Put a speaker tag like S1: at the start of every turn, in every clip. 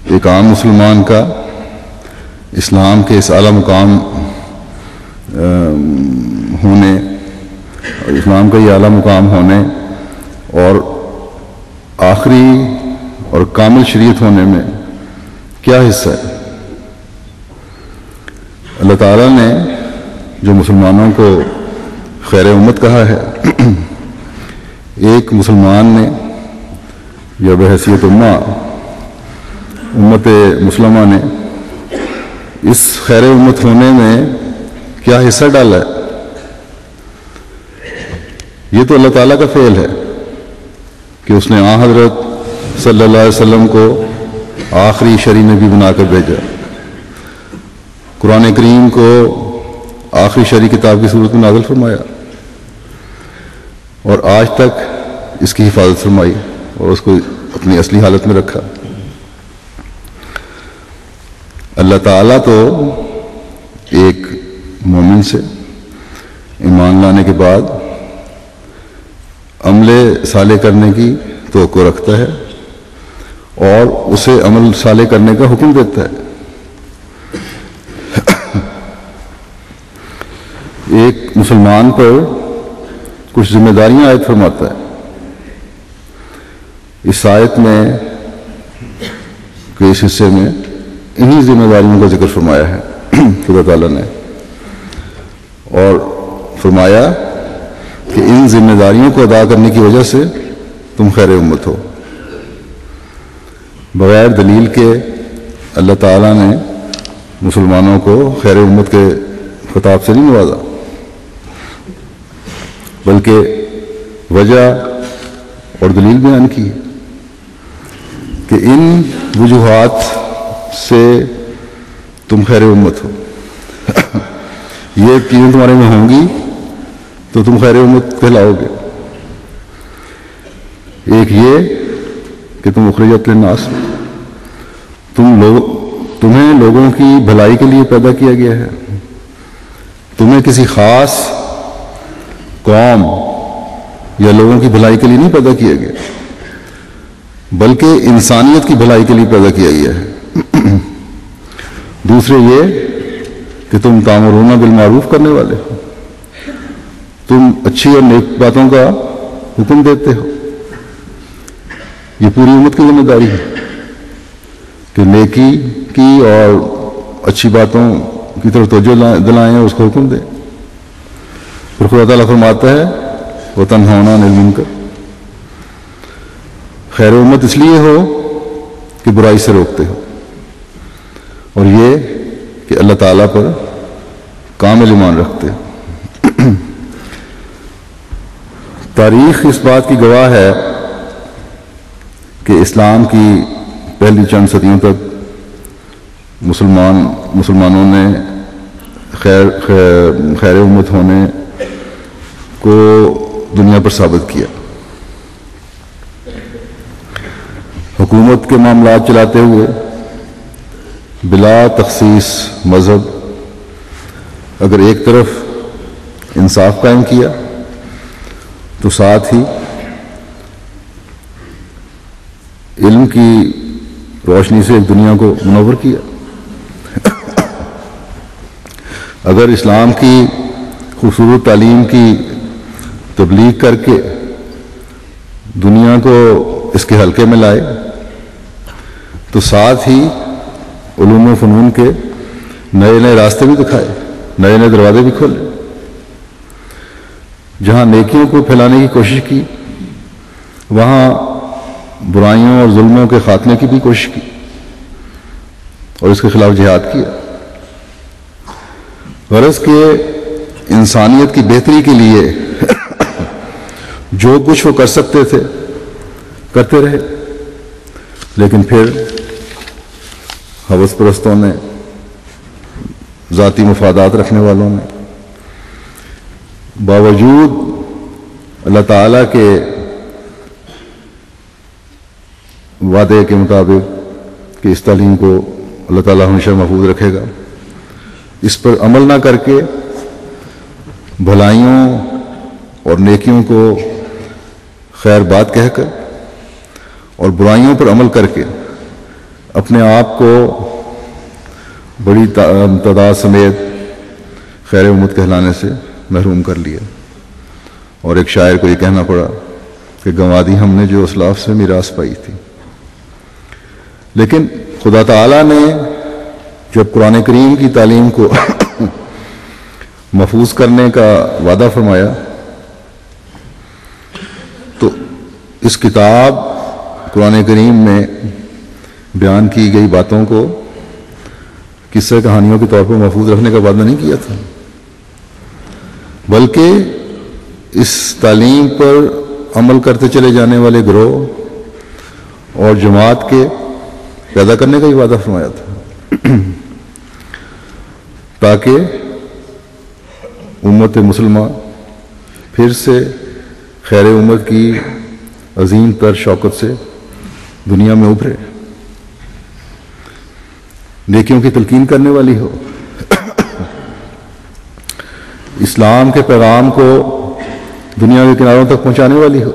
S1: ایک عام مسلمان کا اسلام کے اس اعلیٰ مقام ہونے اور اسلام کا یہ اعلیٰ مقام ہونے اور آخری اور کامل شریعت ہونے میں کیا حصہ ہے؟ اللہ تعالیٰ نے جو مسلمانوں کو خیر امت کہا ہے، ایک مسلمان نے یا بحیثیت امت مسلمہ نے اس خیر امت ہونے میں کیا حصہ ڈالا ہے؟ یہ تو اللہ تعالیٰ کا فعل ہے کہ اس نے حضرت صلی اللہ علیہ وسلم کو آخری شرعی نبی بنا کر بھیجا، قرآن کریم کو آخری شرعی کتاب کی صورت میں نازل فرمایا اور آج تک اس کی حفاظت فرمائی اور اس کو اپنی اصلی حالت میں رکھا۔ اللہ تعالیٰ تو ایک مومن سے ایمان لانے کے بعد عمل صالح کرنے کی توقع رکھتا ہے اور اسے عمل صالح کرنے کا حکم دیتا ہے۔ ایک مسلمان پر کچھ ذمہ داریاں عائد فرماتا ہے۔ اس آیت میں کہ اس حصے میں انہی ذمہ داریوں کا ذکر فرمایا ہے خدا تعالیٰ نے، اور فرمایا کہ ان ذمہ داریوں کو ادا کرنے کی وجہ سے تم خیر امت ہو۔ بغیر دلیل کے اللہ تعالیٰ نے مسلمانوں کو خیر امت کے خطاب سے نہیں نوازا، بلکہ وجہ اور دلیل بیان کی کہ ان وجوہات سے تم خیر امت ہو، یہ چیزیں تمہارے میں ہوں گی تو تم خیر امت کہلاؤ گے۔ ایک یہ کہ تم اخرجت للناس، تمہیں لوگوں کی بھلائی کے لیے پیدا کیا گیا ہے، تمہیں کسی خاص قوم یا لوگوں کی بھلائی کے لیے نہیں پیدا کیا گیا، بلکہ انسانیت کی بھلائی کے لیے پیدا کیا گیا ہے۔ دوسرے یہ کہ تم تامرون بالمعروف کرنے والے ہو، تم اچھی اور نیک باتوں کا حکم دیتے ہو۔ یہ پوری امت کی ذمہ داری ہے کہ نیکی کی اور اچھی باتوں کی طرف توجہ دلائیں اور اس کو حکم دیں۔ پھر خدا تعالیٰ فرماتا ہے وَتَنْهَوْنَ عَنِ الْمُنْکَرِ، خیر امت اس لیے ہو کہ برائی سے روکتے ہو، اور یہ کہ اللہ تعالیٰ پر کامل ایمان رکھتے ہو۔ تاریخ اس بات کی گواہ ہے کہ اسلام کی پہلی چند صدیوں تک مسلمانوں نے خیر امت ہونے کو دنیا پر ثابت کیا۔ حکومت کے معاملات چلاتے ہوئے بلا تخصیص مذہب اگر ایک طرف انصاف قائم کیا تو ساتھ ہی علم کی روشنی سے ایک دنیا کو منور کیا۔ اگر اسلام کی خوبصورت تعلیم کی تبلیغ کر کے دنیا کو اس کے حلقے میں لائے تو ساتھ ہی علوم و فنون کے نئے نئے راستے بھی دکھائے، نئے نئے دروازے بھی کھولے۔ جہاں نیکیوں کو پھیلانے کی کوشش کی وہاں برائیوں اور ظلموں کے خاتمے کی بھی کوشش کی اور اس کے خلاف جہاد کیا۔ غرض کہ انسانیت کی بہتری کے لیے جو کچھ وہ کر سکتے تھے کرتے رہے، لیکن پھر ہوس پرستوں نے، ذاتی مفادات رکھنے والوں نے باوجود اللہ تعالیٰ کے وعدے کے مطابق کہ اس تعلیم کو اللہ تعالیٰ ہمیشہ محفوظ رکھے گا، اس پر عمل نہ کر کے بھلائیوں اور نیکیوں کو خیر بات کہہ کر اور برائیوں پر عمل کر کے اپنے آپ کو بڑی تعداد سمیت خیر امت کہلانے سے محروم کر لیا، اور ایک شاعر کو یہ کہنا پڑا کہ گنوا دی ہم نے جو اسلاف سے میراث پائی تھی۔ لیکن خدا تعالیٰ نے جب قرآن کریم کی تعلیم کو محفوظ کرنے کا وعدہ فرمایا تو اس کتاب قرآن کریم میں بیان کی گئی باتوں کو قصہ کہانیوں کے طور پر محفوظ رکھنے کا وعدہ نہیں کیا تھا، بلکہ اس تعلیم پر عمل کرتے چلے جانے والے گروہ اور جماعت کے پیدا کرنے کا ہی وعدہ فرمایا تھا، تاکہ امت مسلمہ پھر سے خیر امت کی عظیم تر شوکت سے دنیا میں ابھرے، نیکیوں کی تلقین کرنے والی ہو، اسلام کے پیغام کو دنیا کے کناروں تک پہنچانے والی ہو،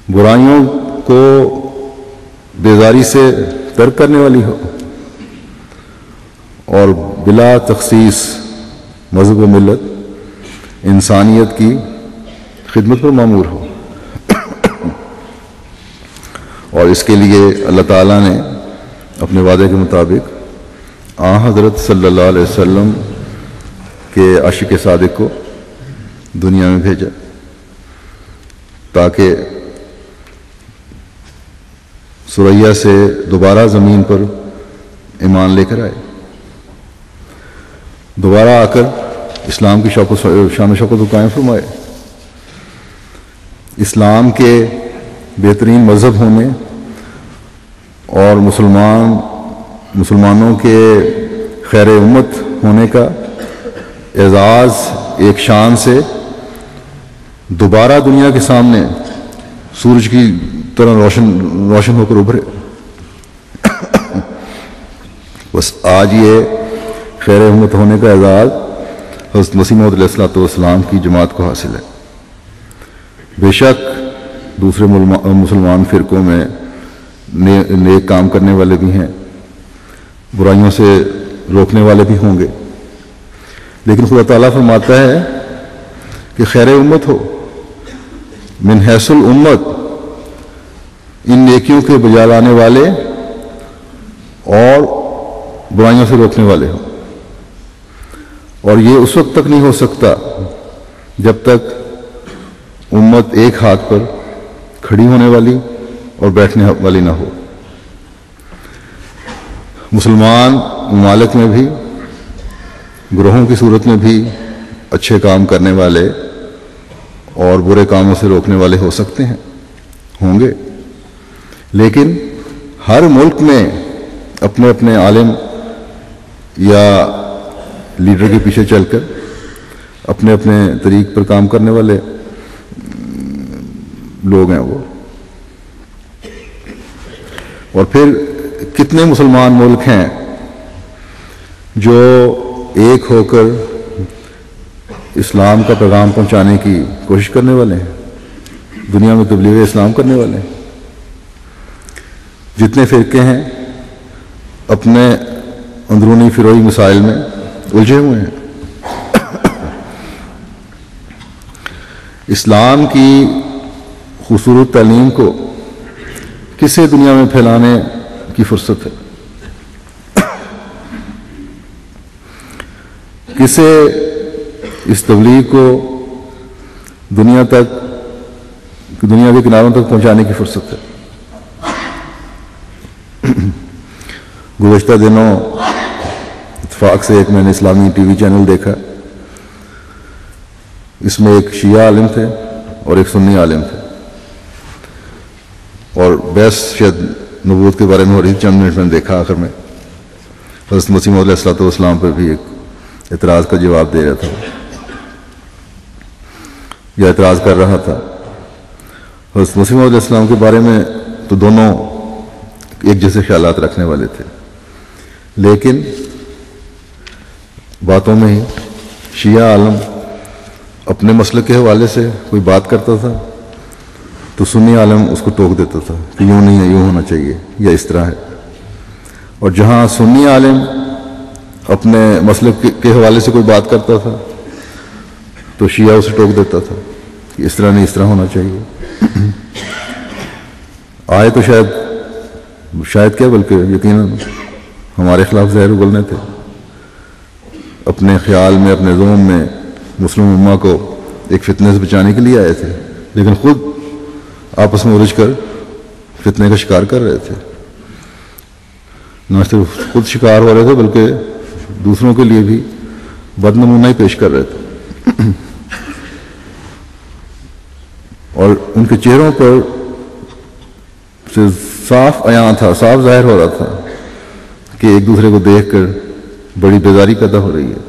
S1: برائیوں کو بیزاری سے ترک کرنے والی ہو، اور بلا تخصیص مذہب و ملت انسانیت کی خدمت پر مامور ہو۔ اور اس کے لیے اللہ تعالیٰ نے اپنے وعدے کے مطابق حضرت صلی اللہ علیہ وسلم کے عاشق صادق کو دنیا میں بھیجا، تاکہ سریا سے دوبارہ زمین پر ایمان لے کر آئے، دوبارہ آ کر اسلام کی شان و شوکت کو قائم فرمائے، اسلام کے بہترین مذہب ہونے اور مسلمانوں کے خیر امت ہونے کا اعزاز ایک شان سے دوبارہ دنیا کے سامنے سورج کی طرح روشن ہو کر ابھرے۔ بس آج یہ خیر امت ہونے کا اعزاز حضرت مسیح موعود علیہ الصلوۃ والسلام کی جماعت کو حاصل ہے۔ بے شک دوسرے مسلمان فرقوں میں نیک کام کرنے والے بھی ہیں، برائیوں سے روکنے والے بھی ہوں گے، لیکن خدا تعالیٰ فرماتا ہے کہ خیر امت ہو، من حیث الامت، ان نیکیوں کے بجا لانے والے اور برائیوں سے روکنے والے ہوں، اور یہ اس وقت تک نہیں ہو سکتا جب تک امت ایک ہاتھ پر کھڑی ہونے والی اور بیٹھنے والی نہ ہو۔ مسلمان ممالک میں بھی گروہوں کی صورت میں بھی اچھے کام کرنے والے اور برے کاموں سے روکنے والے ہو سکتے ہیں، ہوں گے، لیکن ہر ملک میں اپنے اپنے عالم یا لیڈر کے پیچھے چل کر اپنے اپنے طریق پر کام کرنے والے لوگ ہیں وہ۔ اور پھر کتنے مسلمان ملک ہیں جو ایک ہو کر اسلام کا پیغام پہنچانے کی کوشش کرنے والے ہیں، دنیا میں تبلیغ اسلام کرنے والے ہیں۔ جتنے فرقے ہیں اپنے اندرونی فروعی مسائل میں الجھے ہوئے ہیں۔ اسلام کی خوبصورت تعلیم کو کسے دنیا میں پھیلانے کی فرصت ہے؟ کسے اس تبلیغ کو دنیا کے کناروں تک پہنچانے کی فرصت ہے؟ گزشتہ دنوں اتفاق سے ایک میں نے اسلامی ٹی وی چینل دیکھا، اس میں ایک شیعہ عالم تھے اور ایک سنی عالم تھے، اور بحث شاید نبوت کے بارے میں ہو رہی تھی۔ چند منٹ میں دیکھا آخر میں حضرت مسیح موعود علیہ الصلوۃ والسلام پر بھی ایک اعتراض کا جواب دے رہا تھا یا اعتراض کر رہا تھا۔ حضرت مسیح موعود علیہ السلام کے بارے میں تو دونوں ایک جیسے خیالات رکھنے والے تھے، لیکن باتوں میں ہی شیعہ عالم اپنے مسلک کے حوالے سے کوئی بات کرتا تھا تو سنی عالم اس کو ٹوک دیتا تھا کہ یوں نہیں ہے، یوں ہونا چاہیے یا اس طرح ہے. اور جہاں سنی عالم اپنے مسلک کے حوالے سے کوئی بات کرتا تھا تو شیعہ اسے ٹوک دیتا تھا کہ اس طرح نہیں، اس طرح ہونا چاہیے. آئے تو شاید کیا بلکہ یقیناً ہمارے خلاف زہر اگلنے تھے. اپنے خیال میں، اپنے ذہن میں مسلم امہ کو ایک فتنے سے بچانے کے لیے آئے تھے، لیکن خود آپس میں الجھ کر فتنے کا شکار کر رہے تھے. نہ صرف خود شکار ہو رہے تھے بلکہ دوسروں کے لیے بھی بد نمونہ ہی پیش کر رہے تھے. اور ان کے چہروں پر سے صاف عیاں تھا، صاف ظاہر ہو رہا تھا کہ ایک دوسرے کو دیکھ کر بڑی بیزاری پیدا ہو رہی ہے.